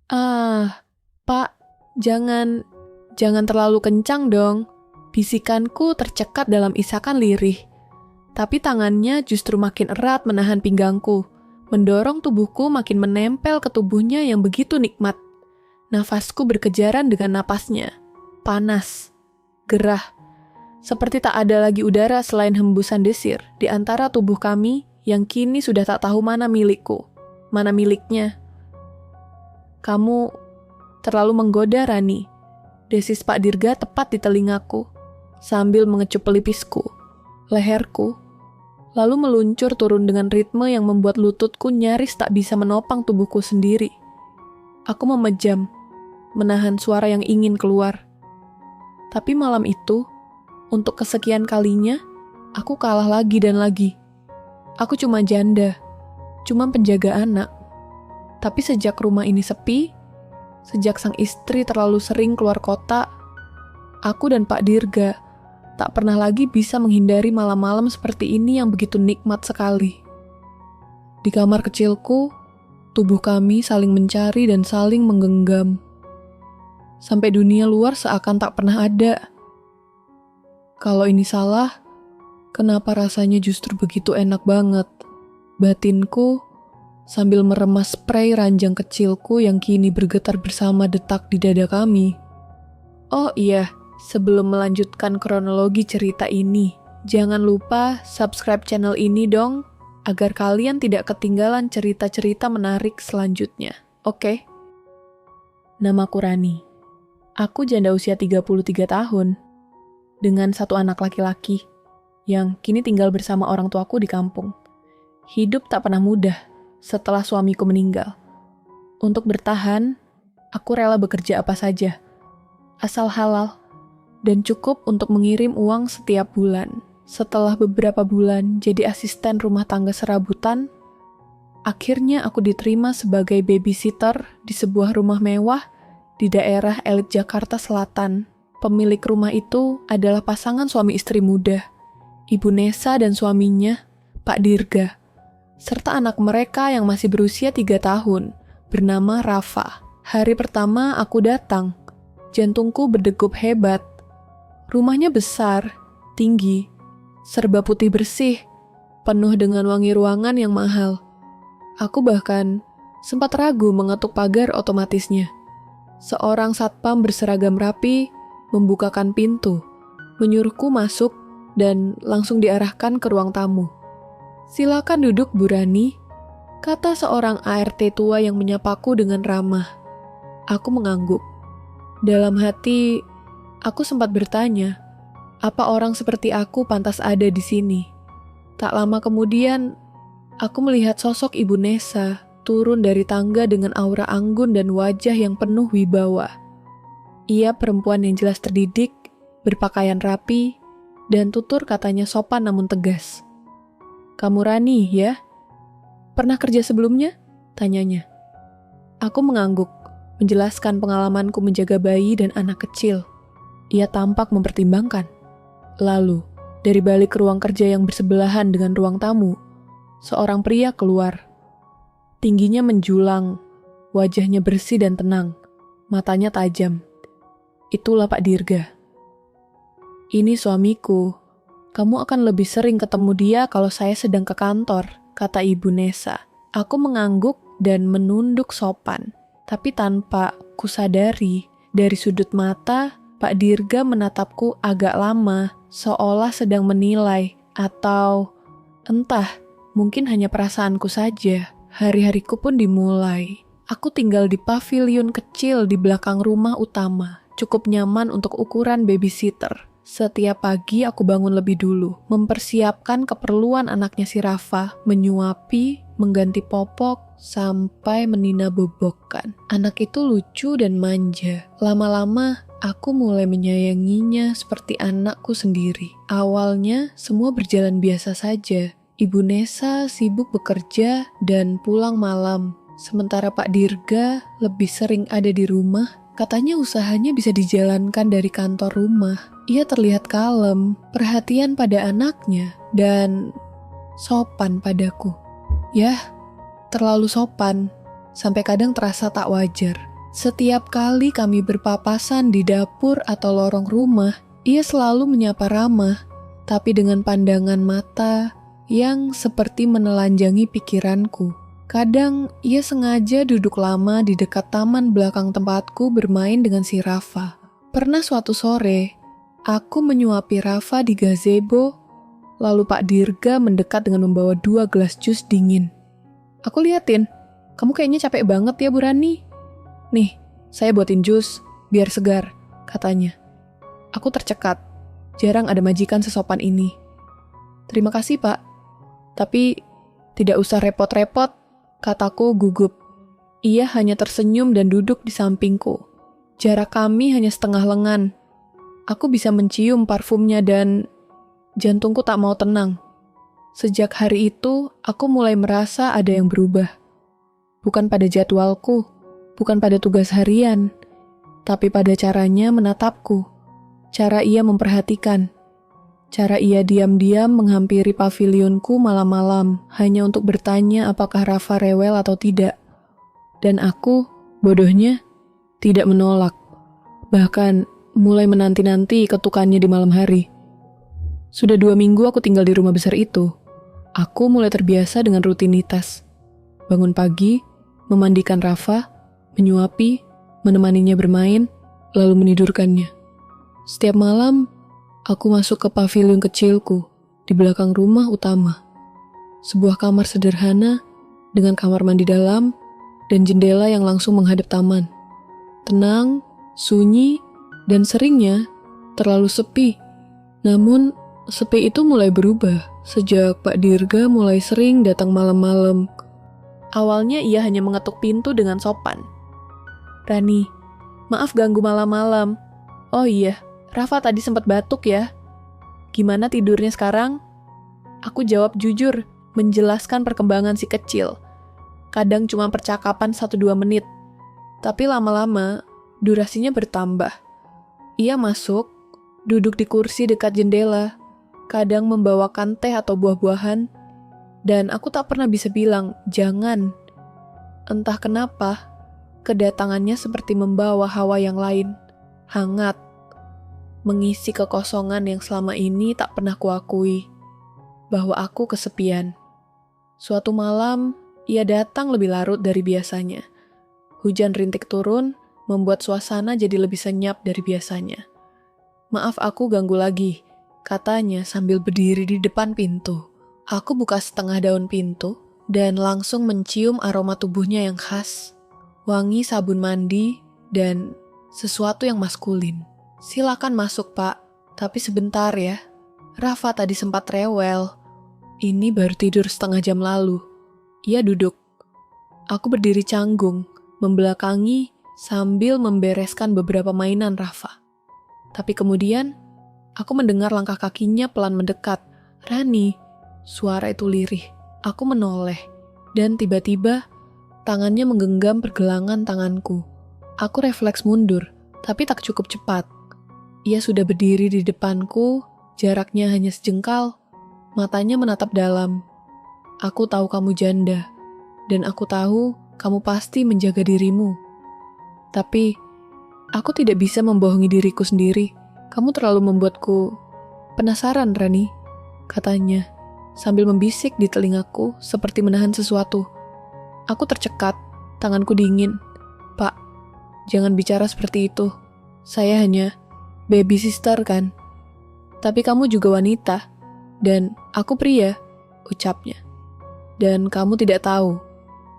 Pak, jangan terlalu kencang dong. Bisikanku tercekat dalam isakan lirih. Tapi tangannya justru makin erat menahan pinggangku, mendorong tubuhku makin menempel ke tubuhnya yang begitu nikmat. Nafasku berkejaran dengan napasnya. Panas, gerah, seperti tak ada lagi udara selain hembusan desir di antara tubuh kami yang kini sudah tak tahu mana milikku, mana miliknya. Kamu terlalu menggoda, Rani. Desis Pak Dirga tepat di telingaku, sambil mengecup pelipisku, leherku, lalu meluncur turun dengan ritme yang membuat lututku nyaris tak bisa menopang tubuhku sendiri. Aku memejam, menahan suara yang ingin keluar. Tapi malam itu, untuk kesekian kalinya, aku kalah lagi dan lagi. Aku cuma janda, cuma penjaga anak. Tapi sejak rumah ini sepi, sejak sang istri terlalu sering keluar kota, aku dan Pak Dirga tak pernah lagi bisa menghindari malam-malam seperti ini yang begitu nikmat sekali. Di kamar kecilku, tubuh kami saling mencari dan saling menggenggam. Sampai dunia luar seakan tak pernah ada. Kalau ini salah, kenapa rasanya justru begitu enak banget? Batinku sambil meremas spray ranjang kecilku yang kini bergetar bersama detak di dada kami. Oh iya, sebelum melanjutkan kronologi cerita ini, jangan lupa subscribe channel ini dong, agar kalian tidak ketinggalan cerita-cerita menarik selanjutnya. Oke? Namaku Rani. Aku janda usia 33 tahun, dengan satu anak laki-laki, yang kini tinggal bersama orang tuaku di kampung. Hidup tak pernah mudah setelah suamiku meninggal. Untuk bertahan, aku rela bekerja apa saja, asal halal, dan cukup untuk mengirim uang setiap bulan. Setelah beberapa bulan jadi asisten rumah tangga serabutan, akhirnya aku diterima sebagai babysitter di sebuah rumah mewah di daerah elit Jakarta Selatan. Pemilik rumah itu adalah pasangan suami istri muda, Ibu Nesa dan suaminya, Pak Dirga, serta anak mereka yang masih berusia 3 tahun, bernama Rafa. Hari pertama aku datang, jantungku berdegup hebat. Rumahnya besar, tinggi, serba putih bersih, penuh dengan wangi ruangan yang mahal. Aku bahkan sempat ragu mengetuk pagar otomatisnya. Seorang satpam berseragam rapi membukakan pintu, menyuruhku masuk dan langsung diarahkan ke ruang tamu. "Silakan duduk, Bu Rani," kata seorang ART tua yang menyapaku dengan ramah. Aku mengangguk. Dalam hati, aku sempat bertanya, apa orang seperti aku pantas ada di sini? Tak lama kemudian, aku melihat sosok Ibu Nesa turun dari tangga dengan aura anggun dan wajah yang penuh wibawa. Ia perempuan yang jelas terdidik, berpakaian rapi, dan tutur katanya sopan namun tegas. "Kamu Rani, ya? Pernah kerja sebelumnya?" tanyanya. Aku mengangguk, menjelaskan pengalamanku menjaga bayi dan anak kecil. Ia tampak mempertimbangkan. Lalu, dari balik ruang kerja yang bersebelahan dengan ruang tamu, seorang pria keluar. Tingginya menjulang, wajahnya bersih dan tenang, matanya tajam. Itulah Pak Dirga. "Ini suamiku. Kamu akan lebih sering ketemu dia kalau saya sedang ke kantor," kata Ibu Nesa. Aku mengangguk dan menunduk sopan. Tapi tanpa kusadari, dari sudut mata, Pak Dirga menatapku agak lama, seolah sedang menilai, atau entah, mungkin hanya perasaanku saja. Hari-hariku pun dimulai. Aku tinggal di pavilion kecil di belakang rumah utama, cukup nyaman untuk ukuran babysitter. Setiap pagi aku bangun lebih dulu, mempersiapkan keperluan anaknya si Rafa, menyuapi, mengganti popok, sampai menina bobokan. Anak itu lucu dan manja. Lama-lama, aku mulai menyayanginya seperti anakku sendiri. Awalnya, semua berjalan biasa saja. Ibu Nesa sibuk bekerja dan pulang malam. Sementara Pak Dirga lebih sering ada di rumah. Katanya usahanya bisa dijalankan dari kantor rumah. Ia terlihat kalem, perhatian pada anaknya, dan sopan padaku. Yah, terlalu sopan, sampai kadang terasa tak wajar. Setiap kali kami berpapasan di dapur atau lorong rumah, ia selalu menyapa ramah, tapi dengan pandangan mata yang seperti menelanjangi pikiranku. Kadang ia sengaja duduk lama di dekat taman belakang tempatku bermain dengan si Rafa. Pernah suatu sore, aku menyuapi Rafa di gazebo, lalu Pak Dirga mendekat dengan membawa 2 gelas jus dingin. Aku liatin, kamu kayaknya capek banget ya Bu Rani. Nih, saya buatin jus, biar segar, katanya. Aku tercekat, jarang ada majikan sesopan ini. Terima kasih Pak, tapi tidak usah repot-repot, kataku gugup. Ia hanya tersenyum dan duduk di sampingku. Jarak kami hanya setengah lengan. Aku bisa mencium parfumnya dan jantungku tak mau tenang. Sejak hari itu, aku mulai merasa ada yang berubah. Bukan pada jadwalku, bukan pada tugas harian, tapi pada caranya menatapku. Cara ia memperhatikan. Cara ia diam-diam menghampiri pavilionku malam-malam hanya untuk bertanya apakah Rafa rewel atau tidak. Dan aku, bodohnya, tidak menolak. Bahkan mulai menanti-nanti ketukannya di malam hari. Sudah 2 minggu aku tinggal di rumah besar itu. Aku mulai terbiasa dengan rutinitas. Bangun pagi, memandikan Rafa, menyuapi, menemaninya bermain, lalu menidurkannya. Setiap malam, aku masuk ke pavilion kecilku di belakang rumah utama. Sebuah kamar sederhana dengan kamar mandi dalam dan jendela yang langsung menghadap taman. Tenang, sunyi, dan seringnya terlalu sepi. Namun, sepi itu mulai berubah sejak Pak Dirga mulai sering datang malam-malam. Awalnya ia hanya mengetuk pintu dengan sopan. Rani, maaf ganggu malam-malam. Oh iya, Rafa tadi sempat batuk ya. Gimana tidurnya sekarang? Aku jawab jujur, menjelaskan perkembangan si kecil. Kadang cuma percakapan 1-2 menit. Tapi lama-lama, durasinya bertambah. Ia masuk, duduk di kursi dekat jendela, kadang membawakan teh atau buah-buahan, dan aku tak pernah bisa bilang, jangan. Entah kenapa, kedatangannya seperti membawa hawa yang lain, hangat, mengisi kekosongan yang selama ini tak pernah kuakui, bahwa aku kesepian. Suatu malam, ia datang lebih larut dari biasanya. Hujan rintik turun, membuat suasana jadi lebih senyap dari biasanya. Maaf aku ganggu lagi, katanya sambil berdiri di depan pintu. Aku buka setengah daun pintu dan langsung mencium aroma tubuhnya yang khas, wangi sabun mandi, dan sesuatu yang maskulin. Silakan masuk Pak, tapi sebentar ya. Rafa tadi sempat rewel. Ini baru tidur setengah jam lalu. Ia duduk. Aku berdiri canggung, membelakangi sambil membereskan beberapa mainan Rafa. Tapi kemudian, aku mendengar langkah kakinya pelan mendekat. Rani, suara itu lirih. Aku menoleh, dan tiba-tiba tangannya menggenggam pergelangan tanganku. Aku refleks mundur, tapi tak cukup cepat. Ia sudah berdiri di depanku, jaraknya hanya sejengkal. Matanya menatap dalam. Aku tahu kamu janda, dan aku tahu kamu pasti menjaga dirimu. Tapi, aku tidak bisa membohongi diriku sendiri. Kamu terlalu membuatku penasaran, Rani, katanya, sambil membisik di telingaku seperti menahan sesuatu. Aku tercekat, tanganku dingin. Pak, jangan bicara seperti itu. Saya hanya baby sister kan? Tapi kamu juga wanita, dan aku pria, ucapnya. Dan kamu tidak tahu,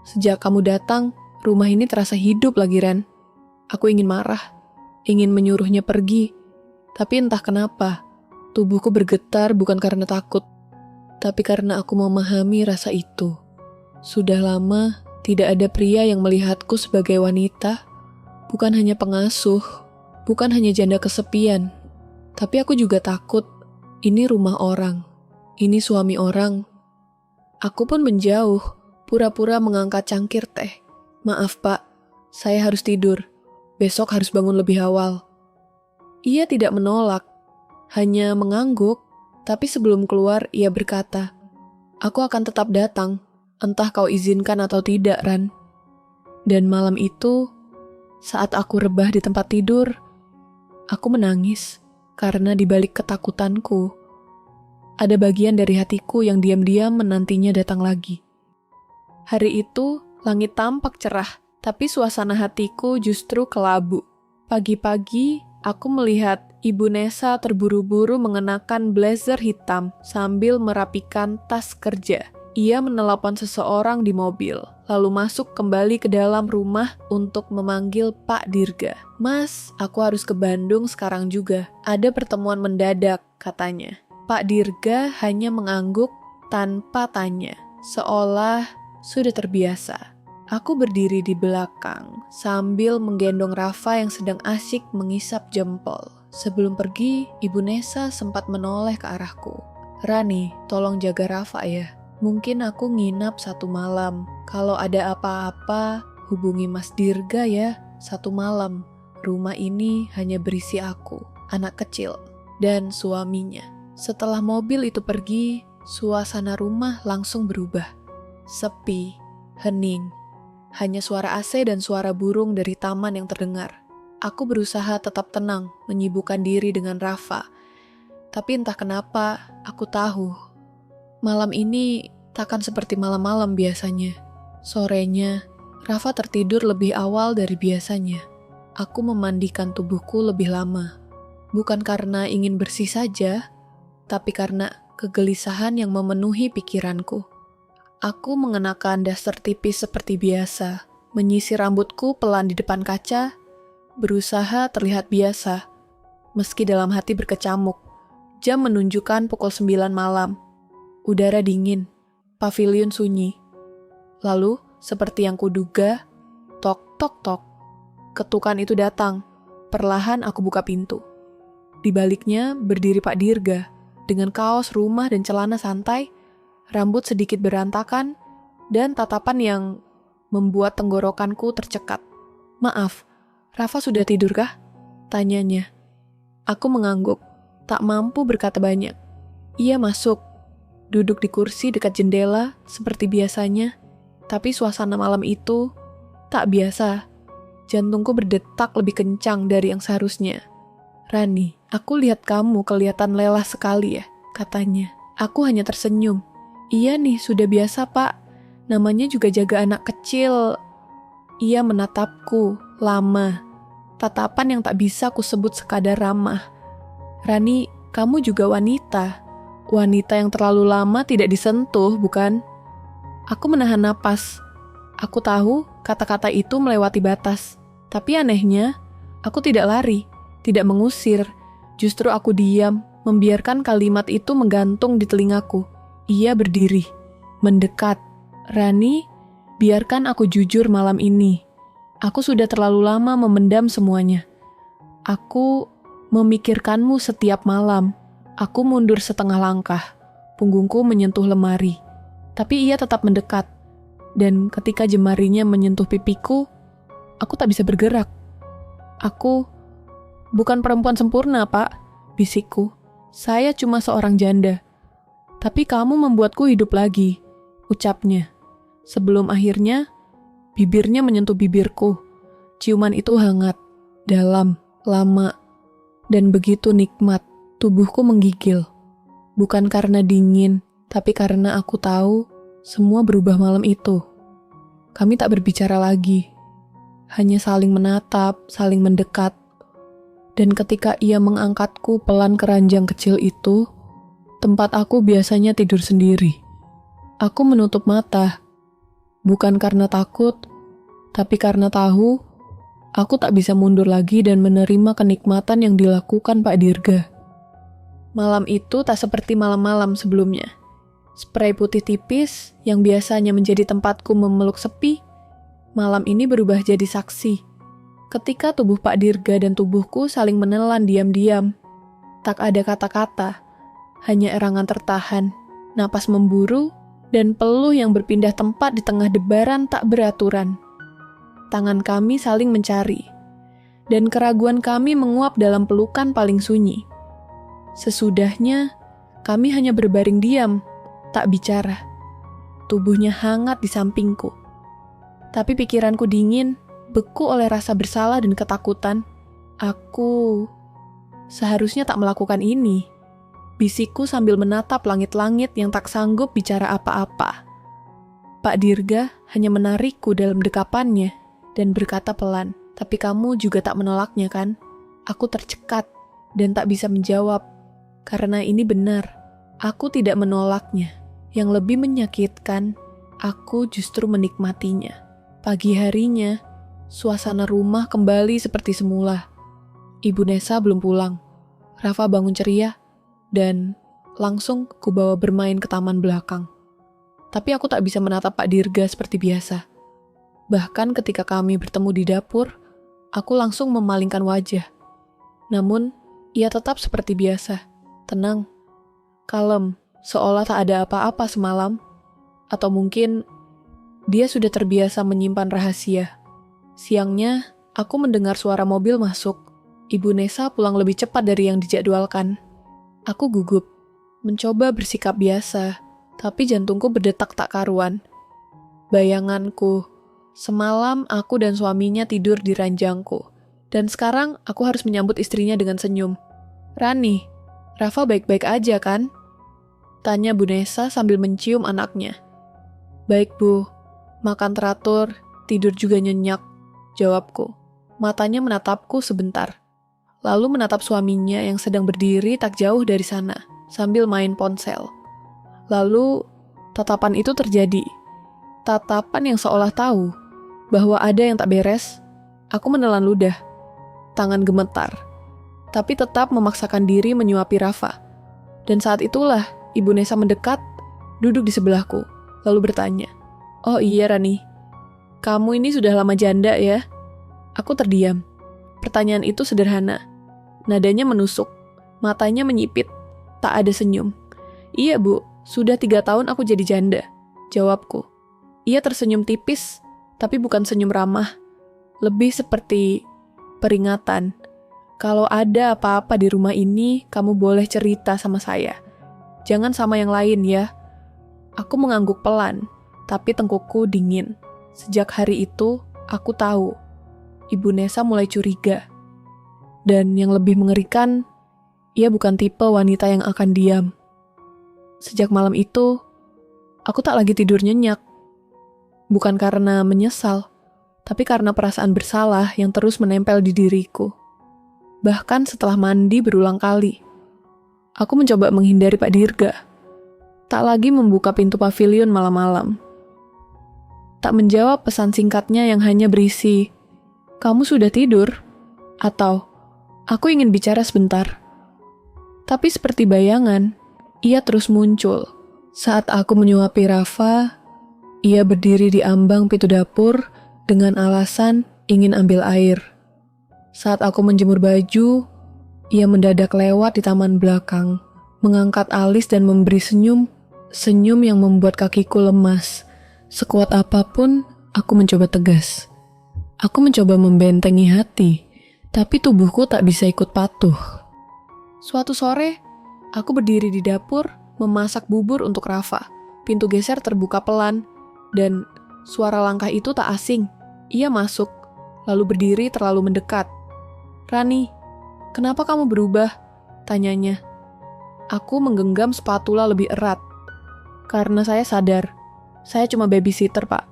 sejak kamu datang, rumah ini terasa hidup lagi, Ren. Aku ingin marah, ingin menyuruhnya pergi, tapi entah kenapa, tubuhku bergetar bukan karena takut, tapi karena aku memahami rasa itu. Sudah lama, tidak ada pria yang melihatku sebagai wanita, bukan hanya pengasuh, bukan hanya janda kesepian, tapi aku juga takut. Ini rumah orang, ini suami orang. Aku pun menjauh, pura-pura mengangkat cangkir teh. Maaf Pak, saya harus tidur. Besok harus bangun lebih awal. Ia tidak menolak, hanya mengangguk, tapi sebelum keluar ia berkata, aku akan tetap datang, entah kau izinkan atau tidak, Ran. Dan malam itu, Saat aku rebah di tempat tidur, aku menangis karena di balik ketakutanku, ada bagian dari hatiku yang diam-diam menantinya datang lagi. Hari itu, langit tampak cerah, tapi suasana hatiku justru kelabu. Pagi-pagi, aku melihat Ibu Nessa terburu-buru mengenakan blazer hitam sambil merapikan tas kerja. Ia menelepon seseorang di mobil, lalu masuk kembali ke dalam rumah untuk memanggil Pak Dirga. "Mas, aku harus ke Bandung sekarang juga. Ada pertemuan mendadak," katanya. Pak Dirga hanya mengangguk tanpa tanya, seolah sudah terbiasa. Aku berdiri di belakang sambil menggendong Rafa yang sedang asyik mengisap jempol. Sebelum pergi, Ibu Nessa sempat menoleh ke arahku. "Rani, tolong jaga Rafa ya. Mungkin aku nginap 1 malam. Kalau ada apa-apa, hubungi Mas Dirga ya. 1 malam. Rumah ini hanya berisi aku, anak kecil, dan suaminya." Setelah mobil itu pergi, suasana rumah langsung berubah. Sepi, hening. Hanya suara AC dan suara burung dari taman yang terdengar. Aku berusaha tetap tenang, menyibukkan diri dengan Rafa. Tapi entah kenapa, aku tahu malam ini takkan seperti malam-malam biasanya. Sorenya, Rafa tertidur lebih awal dari biasanya. Aku memandikan tubuhku lebih lama. Bukan karena ingin bersih saja, tapi karena kegelisahan yang memenuhi pikiranku. Aku mengenakan daster tipis seperti biasa, menyisir rambutku pelan di depan kaca, berusaha terlihat biasa, meski dalam hati berkecamuk. Jam menunjukkan pukul 9 malam. Udara dingin, pavilion sunyi. Lalu, seperti yang kuduga, tok tok tok. Ketukan itu datang. Perlahan aku buka pintu. Di baliknya berdiri Pak Dirga, dengan kaos rumah dan celana santai, rambut sedikit berantakan, dan tatapan yang membuat tenggorokanku tercekat. "Maaf, Rafa sudah tidur kah?" tanyanya. Aku mengangguk, tak mampu berkata banyak. Ia masuk, duduk di kursi dekat jendela seperti biasanya, tapi suasana malam itu tak biasa. Jantungku berdetak lebih kencang dari yang seharusnya. "Rani, aku lihat kamu kelihatan lelah sekali ya," katanya. Aku hanya tersenyum. "Iya nih, sudah biasa Pak. Namanya juga jaga anak kecil." Ia menatapku lama. Tatapan yang tak bisa kusebut sekadar ramah. "Rani, kamu juga wanita. Wanita yang terlalu lama tidak disentuh, bukan?" Aku menahan napas. Aku tahu kata-kata itu melewati batas. Tapi anehnya, aku tidak lari, tidak mengusir. Justru aku diam, membiarkan kalimat itu menggantung di telingaku. Ia berdiri, mendekat. "Rani, biarkan aku jujur malam ini. Aku sudah terlalu lama memendam semuanya. Aku memikirkanmu setiap malam." Aku mundur setengah langkah. Punggungku menyentuh lemari. Tapi ia tetap mendekat. Dan ketika jemarinya menyentuh pipiku, aku tak bisa bergerak. "Aku bukan perempuan sempurna, Pak," bisikku. "Saya cuma seorang janda. Tapi kamu membuatku hidup lagi," ucapnya. Sebelum akhirnya, bibirnya menyentuh bibirku. Ciuman itu hangat, dalam, lama, dan begitu nikmat. Tubuhku menggigil. Bukan karena dingin, tapi karena aku tahu semua berubah malam itu. Kami tak berbicara lagi. Hanya saling menatap, saling mendekat. Dan ketika ia mengangkatku pelan ke ranjang kecil itu, tempat aku biasanya tidur sendiri. Aku menutup mata, bukan karena takut, tapi karena tahu aku tak bisa mundur lagi dan menerima kenikmatan yang dilakukan Pak Dirga. Malam itu tak seperti malam-malam sebelumnya. Spray putih tipis yang biasanya menjadi tempatku memeluk sepi, malam ini berubah jadi saksi. Ketika tubuh Pak Dirga dan tubuhku saling menelan diam-diam, tak ada kata-kata, hanya erangan tertahan, napas memburu, dan peluh yang berpindah tempat di tengah debaran tak beraturan. Tangan kami saling mencari, dan keraguan kami menguap dalam pelukan paling sunyi. Sesudahnya, kami hanya berbaring diam, tak bicara. Tubuhnya hangat di sampingku. Tapi pikiranku dingin, dibeku oleh rasa bersalah dan ketakutan. Aku seharusnya tak melakukan ini, bisikku sambil menatap langit-langit yang tak sanggup bicara apa-apa. Pak Dirga hanya menarikku dalam dekapannya dan berkata pelan, "Tapi kamu juga tak menolaknya kan?" Aku tercekat dan tak bisa menjawab, karena ini benar. Aku tidak menolaknya. Yang lebih menyakitkan, aku justru menikmatinya. Pagi harinya, suasana rumah kembali seperti semula. Ibu Nesa belum pulang. Rafa bangun ceria dan langsung kubawa bermain ke taman belakang. Tapi aku tak bisa menatap Pak Dirga seperti biasa. Bahkan ketika kami bertemu di dapur, aku langsung memalingkan wajah. Namun, ia tetap seperti biasa, tenang, kalem, seolah tak ada apa-apa semalam. Atau mungkin dia sudah terbiasa menyimpan rahasia. Siangnya, aku mendengar suara mobil masuk. Ibu Nesa pulang lebih cepat dari yang dijadwalkan. Aku gugup, mencoba bersikap biasa, tapi jantungku berdetak tak karuan. Bayanganku, semalam aku dan suaminya tidur di ranjangku, dan sekarang aku harus menyambut istrinya dengan senyum. "Rani, Rafa baik-baik aja kan?" tanya Bu Nesa sambil mencium anaknya. "Baik Bu, makan teratur, tidur juga nyenyak," jawabku. Matanya menatapku sebentar, lalu menatap suaminya yang sedang berdiri tak jauh dari sana, sambil main ponsel. Lalu, tatapan itu terjadi. Tatapan yang seolah tahu bahwa ada yang tak beres. Aku menelan ludah. Tangan gemetar. Tapi tetap memaksakan diri menyuapi Rafa. Dan saat itulah, Ibu Nesa mendekat, duduk di sebelahku, lalu bertanya, "Oh iya Rani, kamu ini sudah lama janda ya?" Aku terdiam. Pertanyaan itu sederhana. Nadanya menusuk, matanya menyipit, tak ada senyum. "Iya Bu, sudah 3 tahun aku jadi janda," jawabku. Ia tersenyum tipis, tapi bukan senyum ramah. Lebih seperti peringatan. "Kalau ada apa-apa di rumah ini, kamu boleh cerita sama saya. Jangan sama yang lain ya." Aku mengangguk pelan, tapi tengkukku dingin. Sejak hari itu, aku tahu. Ibu Nesa mulai curiga. Dan yang lebih mengerikan, ia bukan tipe wanita yang akan diam. Sejak malam itu, aku tak lagi tidur nyenyak. Bukan karena menyesal, tapi karena perasaan bersalah yang terus menempel di diriku. Bahkan setelah mandi berulang kali, aku mencoba menghindari Pak Dirga. Tak lagi membuka pintu pavilion malam-malam. Tak menjawab pesan singkatnya yang hanya berisi, "Kamu sudah tidur?" Atau, "Aku ingin bicara sebentar." Tapi seperti bayangan, ia terus muncul. Saat aku menyuapi Rafa, ia berdiri di ambang pintu dapur dengan alasan ingin ambil air. Saat aku menjemur baju, ia mendadak lewat di taman belakang, mengangkat alis dan memberi senyum yang membuat kakiku lemas. Sekuat apapun, aku mencoba tegas. Aku mencoba membentengi hati, tapi tubuhku tak bisa ikut patuh. Suatu sore, aku berdiri di dapur, memasak bubur untuk Rafa. Pintu geser terbuka pelan, dan suara langkah itu tak asing. Ia masuk, lalu berdiri terlalu mendekat. "Rani, kenapa kamu berubah?" tanyanya. Aku menggenggam spatula lebih erat. Karena saya sadar, saya cuma babysitter, Pak.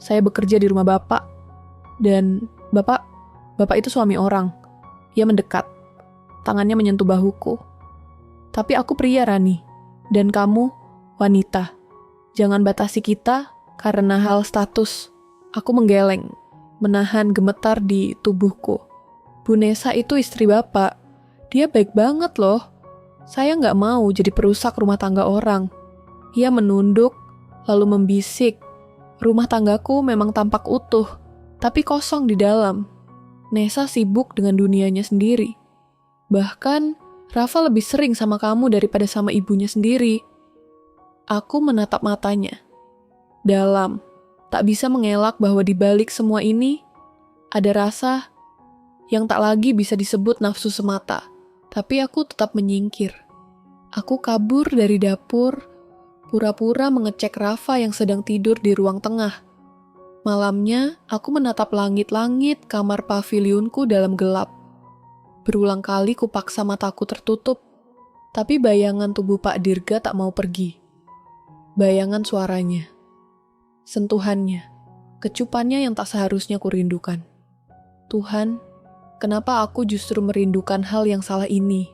Saya bekerja di rumah Bapak. Dan Bapak itu suami orang. Ia mendekat. Tangannya menyentuh bahuku. "Tapi aku pria, Rani. Dan kamu, wanita. Jangan batasi kita karena hal status." Aku menggeleng, menahan gemetar di tubuhku. Bu Nesa itu istri Bapak. Dia baik banget loh. Saya nggak mau jadi perusak rumah tangga orang. Ia menunduk, lalu membisik. Rumah tanggaku memang tampak utuh, tapi kosong di dalam. Nesa sibuk dengan dunianya sendiri. Bahkan, Rafa lebih sering sama kamu daripada sama ibunya sendiri. Aku menatap matanya. Dalam, tak bisa mengelak bahwa di balik semua ini, ada rasa yang tak lagi bisa disebut nafsu semata. Tapi aku tetap menyingkir. Aku kabur dari dapur, pura-pura mengecek Rafa yang sedang tidur di ruang tengah. Malamnya, aku menatap langit-langit kamar pavilionku dalam gelap. Berulang kali kupaksa mataku tertutup, tapi bayangan tubuh Pak Dirga tak mau pergi. Bayangan suaranya, sentuhannya, kecupannya yang tak seharusnya kurindukan. Tuhan, kenapa aku justru merindukan hal yang salah ini?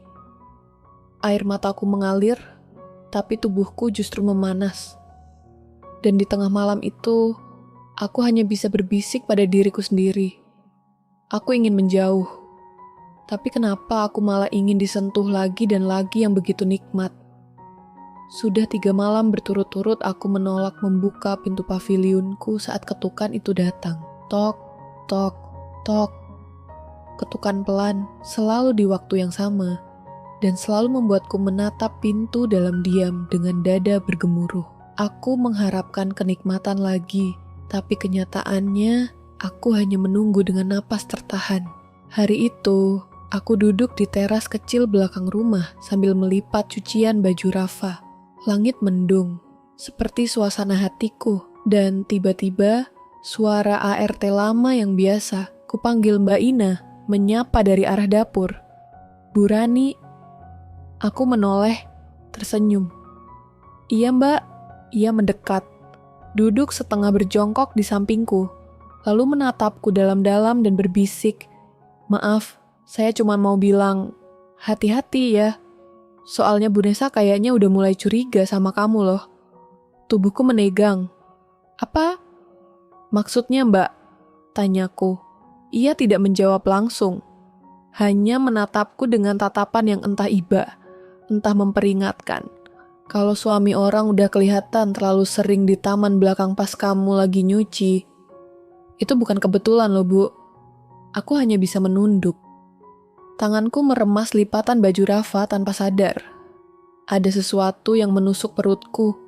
Air mataku mengalir, tapi tubuhku justru memanas. Dan di tengah malam itu, aku hanya bisa berbisik pada diriku sendiri. Aku ingin menjauh. Tapi kenapa aku malah ingin disentuh lagi dan lagi yang begitu nikmat? Sudah 3 malam berturut-turut aku menolak membuka pintu pavilionku saat ketukan itu datang. Tok, tok, tok. Ketukan pelan, selalu di waktu yang sama, dan selalu membuatku menatap pintu dalam diam dengan dada bergemuruh. Aku mengharapkan kenikmatan lagi, tapi kenyataannya aku hanya menunggu dengan napas tertahan. Hari itu, aku duduk di teras kecil belakang rumah sambil melipat cucian baju Rafa. Langit mendung, seperti suasana hatiku, dan tiba-tiba suara ART lama yang biasa kupanggil Mbak Ina menyapa dari arah dapur. Bu Rani, aku menoleh, tersenyum. Iya Mbak, ia mendekat, duduk setengah berjongkok di sampingku, lalu menatapku dalam-dalam dan berbisik, "Maaf, saya cuma mau bilang, hati-hati ya. Soalnya Bu Nesa kayaknya udah mulai curiga sama kamu loh." Tubuhku menegang. "Apa? Maksudnya Mbak?" tanyaku. Ia tidak menjawab langsung, hanya menatapku dengan tatapan yang entah iba, entah memperingatkan. Kalau suami orang udah kelihatan terlalu sering di taman belakang pas kamu lagi nyuci, itu bukan kebetulan loh Bu. Aku hanya bisa menunduk. Tanganku meremas lipatan baju Rafa tanpa sadar. Ada sesuatu yang menusuk perutku.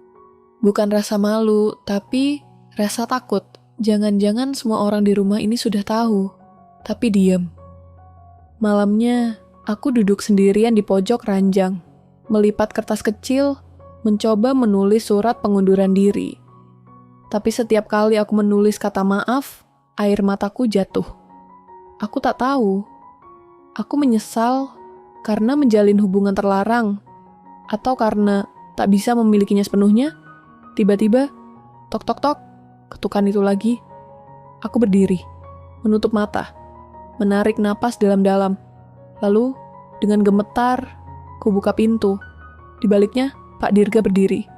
Bukan rasa malu, tapi rasa takut. Jangan-jangan semua orang di rumah ini sudah tahu, tapi diam. Malamnya, aku duduk sendirian di pojok ranjang, melipat kertas kecil, mencoba menulis surat pengunduran diri. Tapi setiap kali aku menulis kata maaf, air mataku jatuh. Aku tak tahu. Aku menyesal karena menjalin hubungan terlarang, atau karena tak bisa memilikinya sepenuhnya. Tiba-tiba, tok tok tok, ketukan itu lagi. Aku berdiri, menutup mata, menarik napas dalam-dalam. Lalu, dengan gemetar, ku buka pintu. Di baliknya, Pak Dirga berdiri.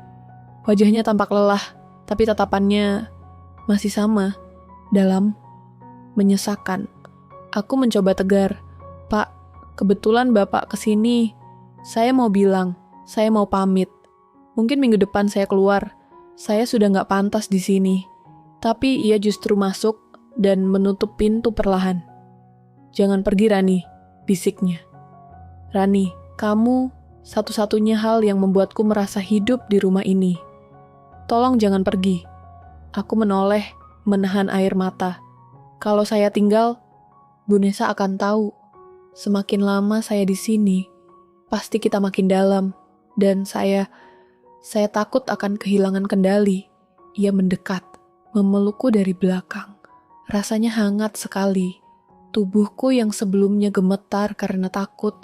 Wajahnya tampak lelah, tapi tatapannya masih sama, dalam, menyesakan. Aku mencoba tegar. "Pak, kebetulan Bapak kesini. Saya mau bilang, saya mau pamit. Mungkin minggu depan saya keluar. Saya sudah gak pantas di sini." Tapi ia justru masuk dan menutup pintu perlahan. "Jangan pergi Rani," bisiknya. "Rani, kamu satu-satunya hal yang membuatku merasa hidup di rumah ini. Tolong jangan pergi." Aku menoleh, menahan air mata. Kalau saya tinggal, Bu Nesa akan tahu. Semakin lama saya di sini, pasti kita makin dalam. Dan saya takut akan kehilangan kendali. Ia mendekat, memelukku dari belakang. Rasanya hangat sekali. Tubuhku yang sebelumnya gemetar karena takut,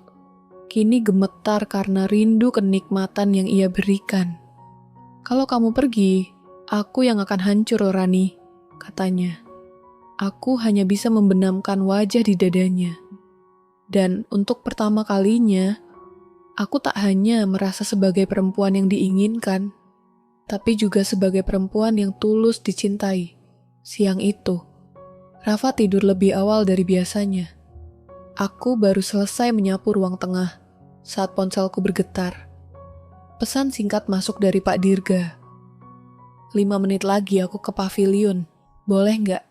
kini gemetar karena rindu kenikmatan yang ia berikan. "Kalau kamu pergi, aku yang akan hancur, Rani," katanya. Aku hanya bisa membenamkan wajah di dadanya. Dan untuk pertama kalinya, aku tak hanya merasa sebagai perempuan yang diinginkan, tapi juga sebagai perempuan yang tulus dicintai. Siang itu, Rafa tidur lebih awal dari biasanya. Aku baru selesai menyapu ruang tengah saat ponselku bergetar. Pesan singkat masuk dari Pak Dirga. 5 menit lagi aku ke pavilion. Boleh nggak?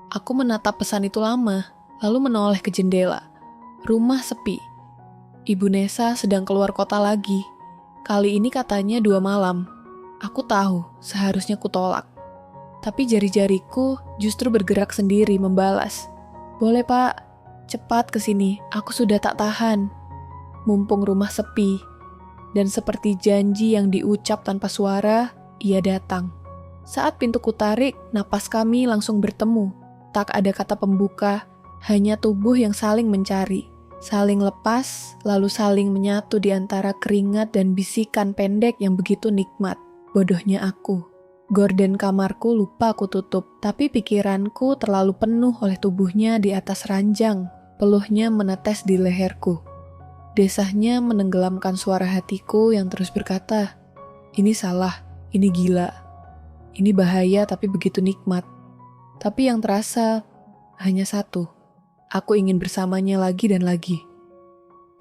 Aku menatap pesan itu lama, lalu menoleh ke jendela. Rumah sepi. Ibu Nesa sedang keluar kota lagi. Kali ini katanya 2 malam. Aku tahu, seharusnya kutolak. Tapi jari-jariku justru bergerak sendiri membalas. "Boleh Pak, cepat kesini, aku sudah tak tahan." Mumpung rumah sepi, dan seperti janji yang diucap tanpa suara, ia datang. Saat pintuku tarik, napas kami langsung bertemu. Tak ada kata pembuka, hanya tubuh yang saling mencari. Saling lepas, lalu saling menyatu di antara keringat dan bisikan pendek yang begitu nikmat. Bodohnya aku. Gorden kamarku lupa aku tutup, tapi pikiranku terlalu penuh oleh tubuhnya di atas ranjang. Peluhnya menetes di leherku. Desahnya menenggelamkan suara hatiku yang terus berkata, "Ini salah, ini gila. Ini bahaya tapi begitu nikmat." Tapi yang terasa hanya satu. Aku ingin bersamanya lagi dan lagi.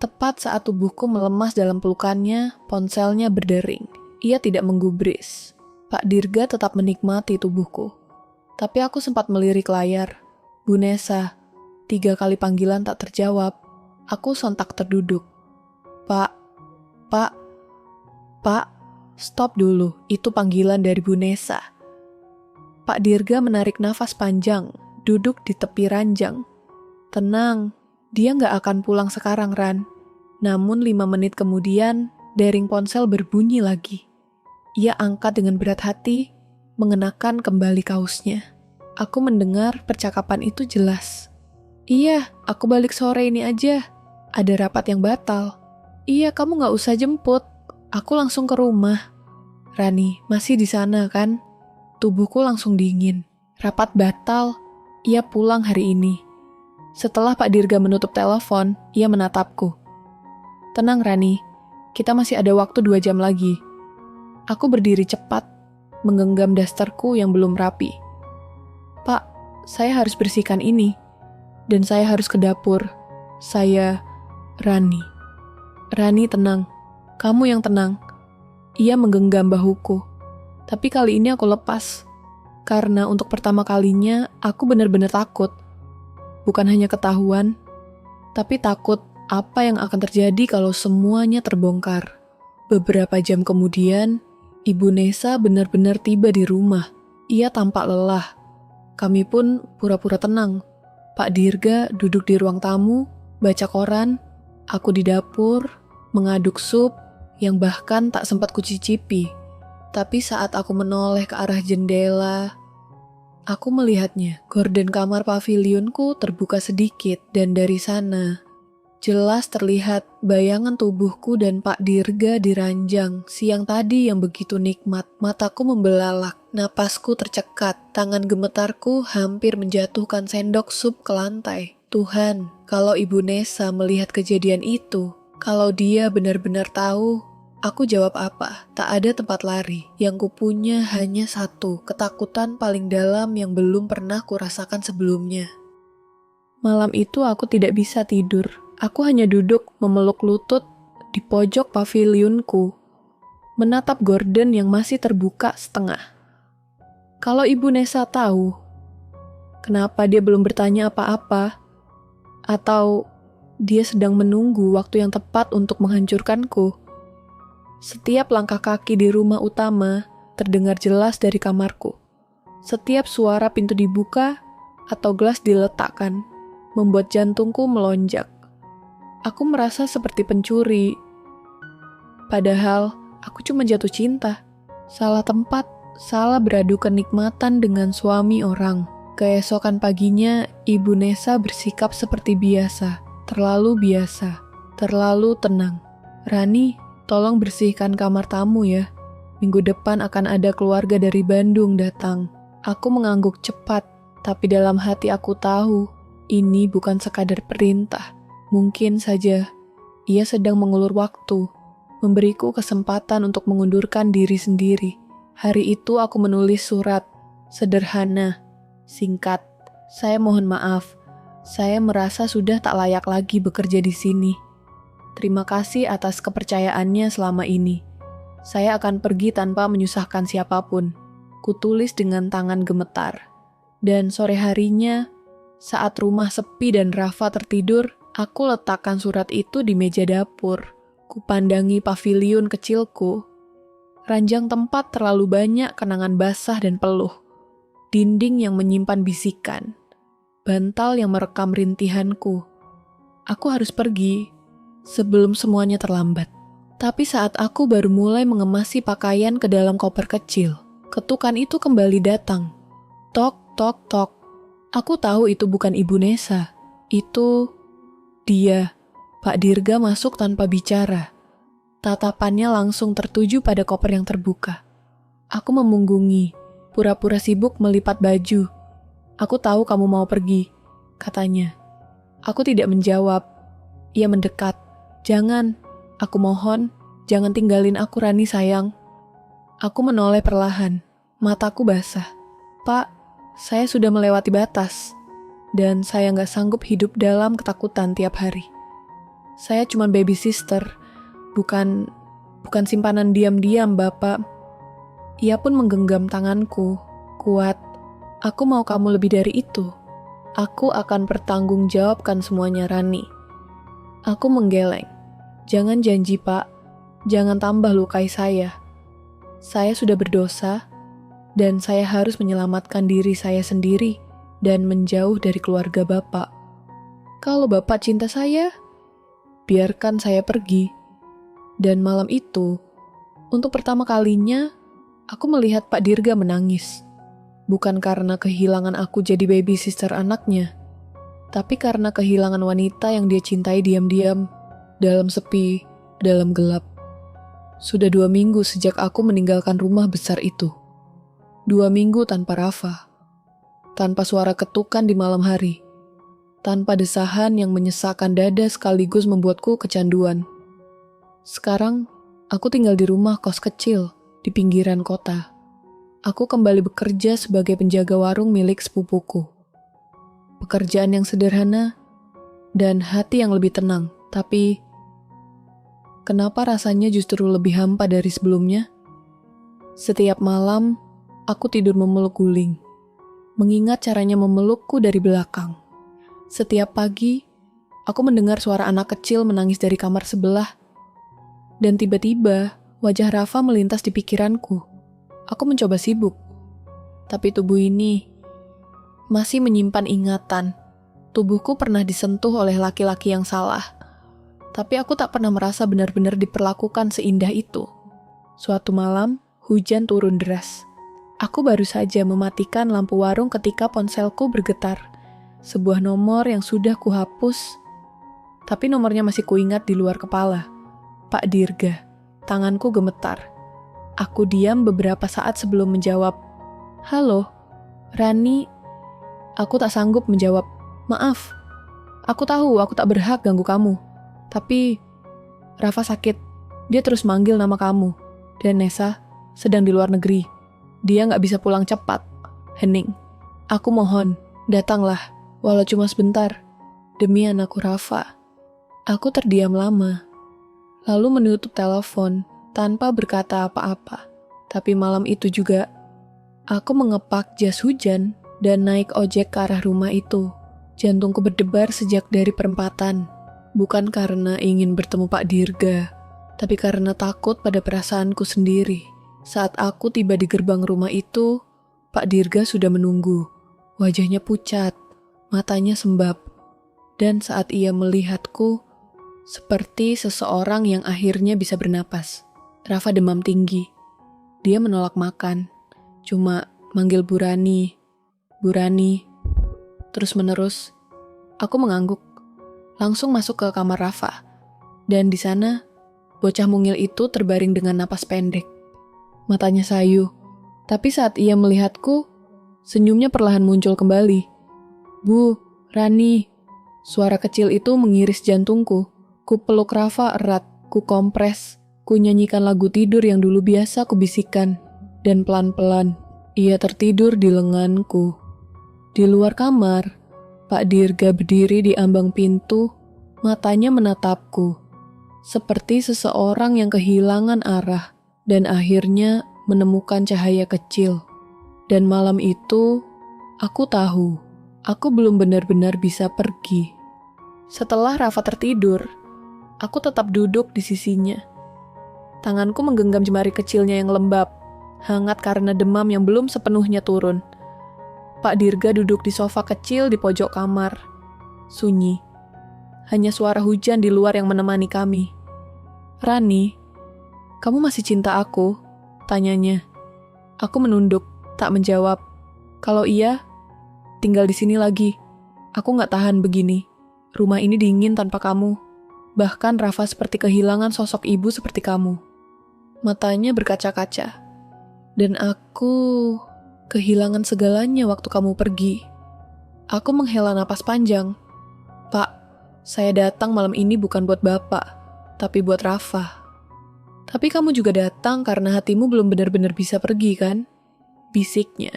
Tepat saat tubuhku melemas dalam pelukannya, ponselnya berdering. Ia tidak menggubris. Pak Dirga tetap menikmati tubuhku. Tapi aku sempat melirik layar. Bu Nesa, 3 kali panggilan tak terjawab. Aku sontak terduduk. Pak, stop dulu, itu panggilan dari Bu Nesa. Pak Dirga menarik nafas panjang, duduk di tepi ranjang. Tenang, dia nggak akan pulang sekarang, Ran. Namun 5 menit kemudian, dering ponsel berbunyi lagi. Ia angkat dengan berat hati, mengenakan kembali kaosnya. Aku mendengar percakapan itu jelas. Iya, aku balik sore ini aja. Ada rapat yang batal. Iya, kamu nggak usah jemput. Aku langsung ke rumah. Rani, masih di sana kan? Tubuhku langsung dingin. Rapat batal. Ia pulang hari ini. Setelah Pak Dirga menutup telepon, ia menatapku. Tenang Rani, kita masih ada waktu 2 jam lagi. Aku berdiri cepat, menggenggam dasterku yang belum rapi. Pak, saya harus bersihkan ini. Dan saya harus ke dapur. Saya, Rani. Rani tenang, kamu yang tenang. Ia menggenggam bahuku. Tapi kali ini aku lepas. Karena untuk pertama kalinya, aku benar-benar takut. Bukan hanya ketahuan, tapi takut apa yang akan terjadi kalau semuanya terbongkar. Beberapa jam kemudian, Ibu Nesa benar-benar tiba di rumah. Ia tampak lelah. Kami pun pura-pura tenang. Pak Dirga duduk di ruang tamu, baca koran. Aku di dapur, mengaduk sup yang bahkan tak sempat kucicipi. Tapi saat aku menoleh ke arah jendela, aku melihatnya. Gorden kamar pavilionku terbuka sedikit dan dari sana jelas terlihat bayangan tubuhku dan Pak Dirga di ranjang siang tadi yang begitu nikmat. Mataku membelalak, napasku tercekat, tangan gemetarku hampir menjatuhkan sendok sup ke lantai. Tuhan, kalau Ibu Nesa melihat kejadian itu, kalau dia benar-benar tahu, aku jawab apa? Tak ada tempat lari. Yang kupunya hanya satu, ketakutan paling dalam yang belum pernah kurasakan sebelumnya. Malam itu aku tidak bisa tidur. Aku hanya duduk memeluk lutut di pojok pavilionku, menatap gorden yang masih terbuka setengah. Kalau Ibu Nesa tahu, kenapa dia belum bertanya apa-apa? Atau dia sedang menunggu waktu yang tepat untuk menghancurkanku? Setiap langkah kaki di rumah utama terdengar jelas dari kamarku. Setiap suara pintu dibuka atau gelas diletakkan membuat jantungku melonjak. Aku merasa seperti pencuri. Padahal aku cuma jatuh cinta. Salah tempat, salah beradu kenikmatan dengan suami orang. Keesokan paginya, Ibu Nesa bersikap seperti biasa. Terlalu biasa, terlalu tenang. Rani, tolong bersihkan kamar tamu ya. Minggu depan akan ada keluarga dari Bandung datang. Aku mengangguk cepat, tapi dalam hati aku tahu, ini bukan sekadar perintah. Mungkin saja, ia sedang mengulur waktu, memberiku kesempatan untuk mengundurkan diri sendiri. Hari itu aku menulis surat, sederhana, singkat. Saya mohon maaf, saya merasa sudah tak layak lagi bekerja di sini. Terima kasih atas kepercayaannya selama ini. Saya akan pergi tanpa menyusahkan siapapun. Kutulis dengan tangan gemetar. Dan sore harinya, saat rumah sepi dan Rafa tertidur, aku letakkan surat itu di meja dapur. Kupandangi pavilion kecilku. Ranjang tempat terlalu banyak kenangan basah dan peluh. Dinding yang menyimpan bisikan. Bantal yang merekam rintihanku. Aku harus pergi sebelum semuanya terlambat. Tapi saat aku baru mulai mengemasi pakaian ke dalam koper kecil, Ketukan itu kembali datang. Tok, tok, tok. Aku tahu itu bukan Ibu Nesa. Itu dia. Pak Dirga masuk tanpa bicara. Tatapannya langsung tertuju pada koper yang terbuka. Aku memunggungi, pura-pura sibuk melipat baju. Aku tahu kamu mau pergi, katanya. Aku tidak menjawab. Ia mendekat. Jangan, aku mohon, jangan tinggalin aku Rani sayang. Aku menoleh perlahan, mataku basah. Pak, saya sudah melewati batas, dan saya nggak sanggup hidup dalam ketakutan tiap hari. Saya cuma baby sister, bukan simpanan diam-diam Bapak. Ia pun menggenggam tanganku, kuat. Aku mau kamu lebih dari itu. Aku akan pertanggungjawabkan semuanya Rani. Aku menggeleng. Jangan janji Pak, jangan tambah lukai saya. Saya sudah berdosa, dan saya harus menyelamatkan diri saya sendiri dan menjauh dari keluarga Bapak. Kalau Bapak cinta saya, biarkan saya pergi. Dan malam itu, untuk pertama kalinya, aku melihat Pak Dirga menangis. Bukan karena kehilangan aku jadi baby sister anaknya, tapi karena kehilangan wanita yang dia cintai diam-diam, dalam sepi, dalam gelap. Sudah 2 minggu sejak aku meninggalkan rumah besar itu. 2 minggu tanpa Rafa. Tanpa suara ketukan di malam hari. Tanpa desahan yang menyesakkan dada sekaligus membuatku kecanduan. Sekarang, aku tinggal di rumah kos kecil di pinggiran kota. Aku kembali bekerja sebagai penjaga warung milik sepupuku. Pekerjaan yang sederhana dan hati yang lebih tenang, tapi kenapa rasanya justru lebih hampa dari sebelumnya? Setiap malam, aku tidur memeluk guling, mengingat caranya memelukku dari belakang. Setiap pagi, aku mendengar suara anak kecil menangis dari kamar sebelah, dan tiba-tiba wajah Rafa melintas di pikiranku. Aku mencoba sibuk, tapi tubuh ini masih menyimpan ingatan. Tubuhku pernah disentuh oleh laki-laki yang salah, tapi aku tak pernah merasa benar-benar diperlakukan seindah itu. Suatu malam, hujan turun deras. Aku baru saja mematikan lampu warung ketika ponselku bergetar. Sebuah nomor yang sudah kuhapus, tapi nomornya masih kuingat di luar kepala. Pak Dirga. Tanganku gemetar. Aku diam beberapa saat sebelum menjawab. Halo, Rani. Aku tak sanggup menjawab. Maaf, aku tahu aku tak berhak ganggu kamu. Tapi Rafa sakit. Dia terus manggil nama kamu. Dan Nesa sedang di luar negeri. Dia gak bisa pulang cepat. Hening. Aku mohon, datanglah. Walau cuma sebentar. Demi anakku Rafa. Aku terdiam lama. Lalu menutup telepon tanpa berkata apa-apa. Tapi malam itu juga, aku mengepak jas hujan dan naik ojek ke arah rumah itu. Jantungku berdebar sejak dari perempatan. Bukan karena ingin bertemu Pak Dirga, tapi karena takut pada perasaanku sendiri. Saat aku tiba di gerbang rumah itu, Pak Dirga sudah menunggu. Wajahnya pucat, matanya sembab. Dan saat ia melihatku, seperti seseorang yang akhirnya bisa bernapas. Rafa demam tinggi. Dia menolak makan. Cuma manggil Bu Rani. Bu Rani. Terus menerus. Aku mengangguk. Langsung masuk ke kamar Rafa. Dan di sana, bocah mungil itu terbaring dengan napas pendek. Matanya sayu. Tapi saat ia melihatku, senyumnya perlahan muncul kembali. Bu, Rani. Suara kecil itu mengiris jantungku. Ku peluk Rafa erat, ku kompres, ku nyanyikan lagu tidur yang dulu biasa ku bisikan, dan pelan-pelan ia tertidur di lenganku. Di luar kamar, Pak Dirga berdiri di ambang pintu, matanya menatapku, seperti seseorang yang kehilangan arah, dan akhirnya menemukan cahaya kecil. Dan malam itu, aku tahu, aku belum benar-benar bisa pergi. Setelah Rafa tertidur, aku tetap duduk di sisinya. Tanganku menggenggam jemari kecilnya yang lembab, hangat karena demam yang belum sepenuhnya turun. Pak Dirga duduk di sofa kecil di pojok kamar. Sunyi. Hanya suara hujan di luar yang menemani kami. Rani, kamu masih cinta aku? Tanyanya. Aku menunduk, tak menjawab. Kalau iya, tinggal di sini lagi. Aku nggak tahan begini. Rumah ini dingin tanpa kamu. Bahkan Rafa seperti kehilangan sosok ibu seperti kamu. Matanya berkaca-kaca. Dan aku kehilangan segalanya waktu kamu pergi. Aku menghela napas panjang. Pak, saya datang malam ini bukan buat Bapak, tapi buat Rafa. Tapi kamu juga datang karena hatimu belum benar-benar bisa pergi, kan? Bisiknya.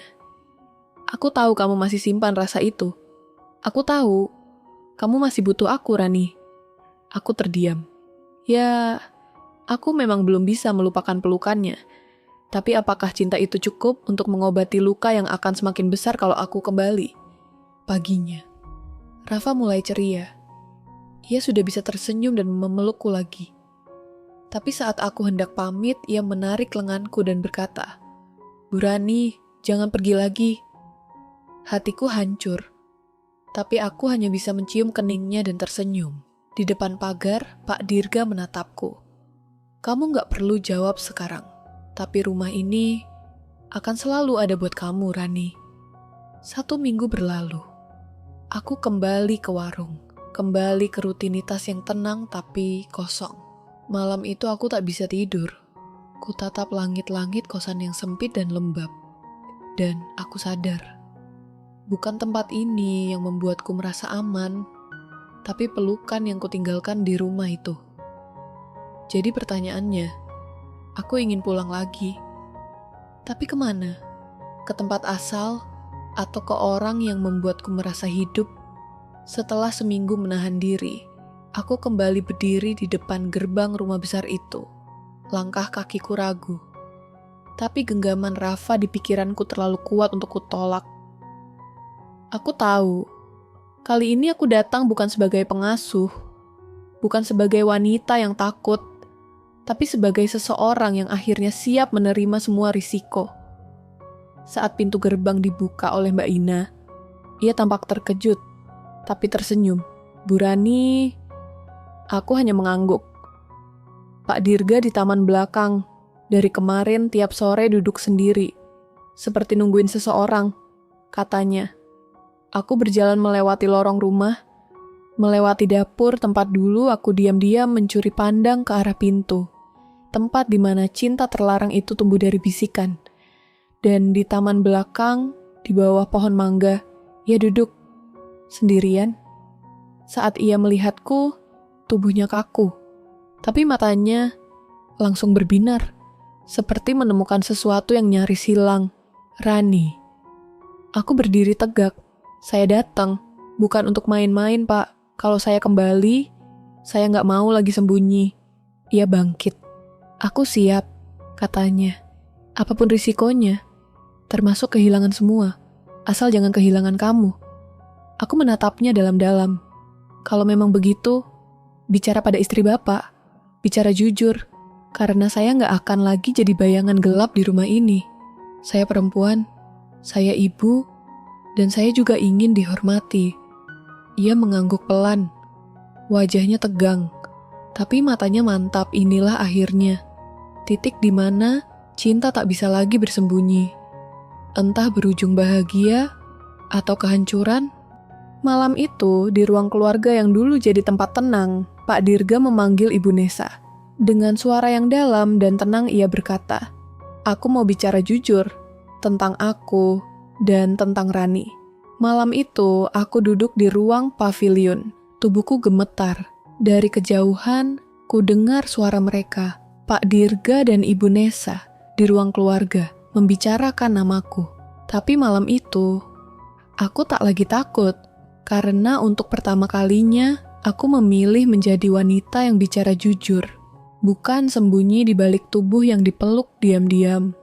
Aku tahu kamu masih simpan rasa itu. Aku tahu, kamu masih butuh aku, Rani. Aku terdiam. Ya, aku memang belum bisa melupakan pelukannya. Tapi apakah cinta itu cukup untuk mengobati luka yang akan semakin besar kalau aku kembali? Paginya, Rafa mulai ceria. Ia sudah bisa tersenyum dan memelukku lagi. Tapi saat aku hendak pamit, ia menarik lenganku dan berkata, Bu Rani, jangan pergi lagi. Hatiku hancur. Tapi aku hanya bisa mencium keningnya dan tersenyum. Di depan pagar, Pak Dirga menatapku. Kamu gak perlu jawab sekarang. Tapi rumah ini akan selalu ada buat kamu, Rani. 1 minggu berlalu. Aku kembali ke warung. Kembali ke rutinitas yang tenang tapi kosong. Malam itu aku tak bisa tidur. Kutatap langit-langit kosan yang sempit dan lembab. Dan aku sadar. Bukan tempat ini yang membuatku merasa aman, tapi pelukan yang kutinggalkan di rumah itu. Jadi pertanyaannya, aku ingin pulang lagi. Tapi kemana? Ke tempat asal atau ke orang yang membuatku merasa hidup? Setelah seminggu menahan diri, aku kembali berdiri di depan gerbang rumah besar itu. Langkah kakiku ragu. Tapi genggaman Rafa di pikiranku terlalu kuat untuk kutolak. Aku tahu, kali ini aku datang bukan sebagai pengasuh, bukan sebagai wanita yang takut, tapi sebagai seseorang yang akhirnya siap menerima semua risiko. Saat pintu gerbang dibuka oleh Mbak Ina, ia tampak terkejut, tapi tersenyum. Bu Rani, aku hanya mengangguk. Pak Dirga di taman belakang, dari kemarin tiap sore duduk sendiri, seperti nungguin seseorang, katanya. Aku berjalan melewati lorong rumah, melewati dapur tempat dulu aku diam-diam mencuri pandang ke arah pintu. Tempat di mana cinta terlarang itu tumbuh dari bisikan. Dan di taman belakang, di bawah pohon mangga, ia duduk sendirian. Saat ia melihatku, tubuhnya kaku. Tapi matanya langsung berbinar, seperti menemukan sesuatu yang nyaris hilang. Rani. Aku berdiri tegak. Saya datang, bukan untuk main-main, Pak. Kalau saya kembali, saya nggak mau lagi sembunyi. Ia bangkit. Aku siap, katanya. Apapun risikonya, termasuk kehilangan semua. Asal jangan kehilangan kamu. Aku menatapnya dalam-dalam. Kalau memang begitu, bicara pada istri Bapak. Bicara jujur, karena saya nggak akan lagi jadi bayangan gelap di rumah ini. Saya perempuan, saya ibu, dan saya juga ingin dihormati. Ia mengangguk pelan. Wajahnya tegang. Tapi matanya mantap, inilah akhirnya. Titik di mana cinta tak bisa lagi bersembunyi. Entah berujung bahagia atau kehancuran. Malam itu, di ruang keluarga yang dulu jadi tempat tenang, Pak Dirga memanggil Ibu Nesa. Dengan suara yang dalam dan tenang ia berkata, "Aku mau bicara jujur tentang aku dan tentang Rani. Malam itu, aku duduk di ruang pavilion. Tubuhku gemetar. Dari kejauhan, ku dengar suara mereka, Pak Dirga dan Ibu Nesa, di ruang keluarga, membicarakan namaku. Tapi malam itu, aku tak lagi takut, karena untuk pertama kalinya, aku memilih menjadi wanita yang bicara jujur, bukan sembunyi di balik tubuh yang dipeluk diam-diam.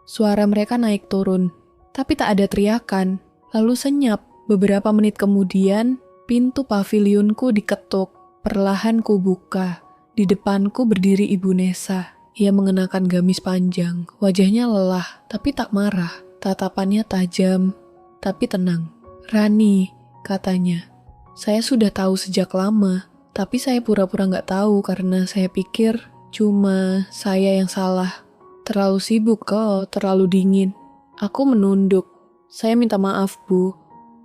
Suara mereka naik turun, tapi tak ada teriakan. Lalu senyap. Beberapa menit kemudian, pintu pavilionku diketuk. Perlahan ku buka. Di depanku berdiri Ibu Nesa. Ia mengenakan gamis panjang. Wajahnya lelah, tapi tak marah. Tatapannya tajam, tapi tenang. "Rani," katanya. "Saya sudah tahu sejak lama, tapi saya pura-pura nggak tahu karena saya pikir cuma saya yang salah. Terlalu sibuk kok, terlalu dingin. Aku menunduk. Saya minta maaf, Bu.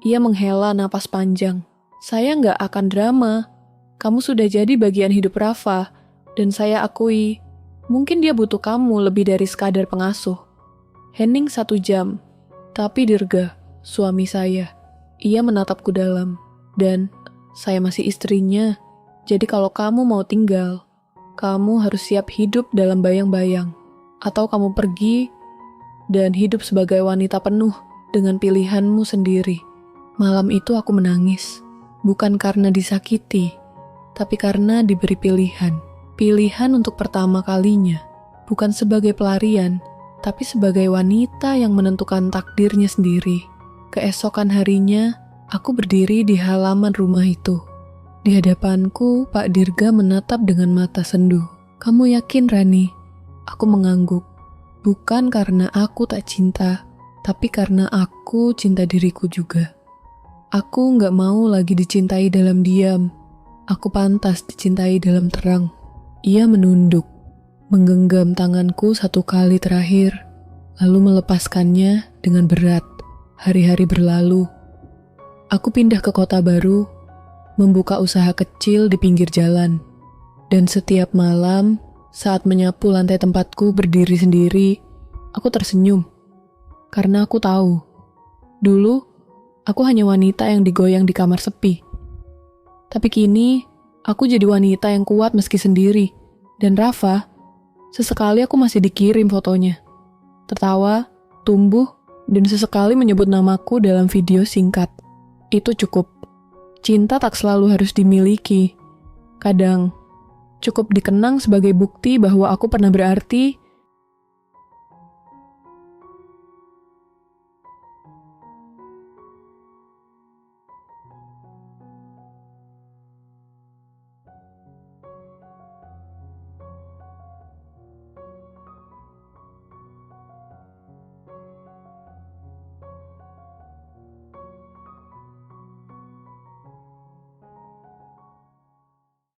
Ia menghela napas panjang. Saya nggak akan drama. Kamu sudah jadi bagian hidup Rafa. Dan saya akui, mungkin dia butuh kamu lebih dari sekadar pengasuh. Hening 1 jam. Tapi Dirga, suami saya. Ia menatapku dalam. Dan saya masih istrinya. Jadi kalau kamu mau tinggal, kamu harus siap hidup dalam bayang-bayang. Atau kamu pergi dan hidup sebagai wanita penuh dengan pilihanmu sendiri. Malam itu aku menangis. Bukan karena disakiti, tapi karena diberi pilihan. Pilihan untuk pertama kalinya. Bukan sebagai pelarian, tapi sebagai wanita yang menentukan takdirnya sendiri. Keesokan harinya, aku berdiri di halaman rumah itu. Di hadapanku, Pak Dirga menatap dengan mata sendu. Kamu yakin, Rani? Aku mengangguk. Bukan karena aku tak cinta, tapi karena aku cinta diriku juga. Aku gak mau lagi dicintai dalam diam. Aku pantas dicintai dalam terang. Ia menunduk, menggenggam tanganku 1 kali terakhir, lalu melepaskannya dengan berat. Hari-hari berlalu. Aku pindah ke kota baru, membuka usaha kecil di pinggir jalan. Dan setiap malam, saat menyapu lantai tempatku berdiri sendiri, aku tersenyum. Karena aku tahu, dulu aku hanya wanita yang digoyang di kamar sepi. Tapi kini, aku jadi wanita yang kuat meski sendiri. Dan Rafa, sesekali aku masih dikirim fotonya. Tertawa, tumbuh, dan sesekali menyebut namaku dalam video singkat. Itu cukup. Cinta tak selalu harus dimiliki. Kadang, cukup dikenang sebagai bukti bahwa aku pernah berarti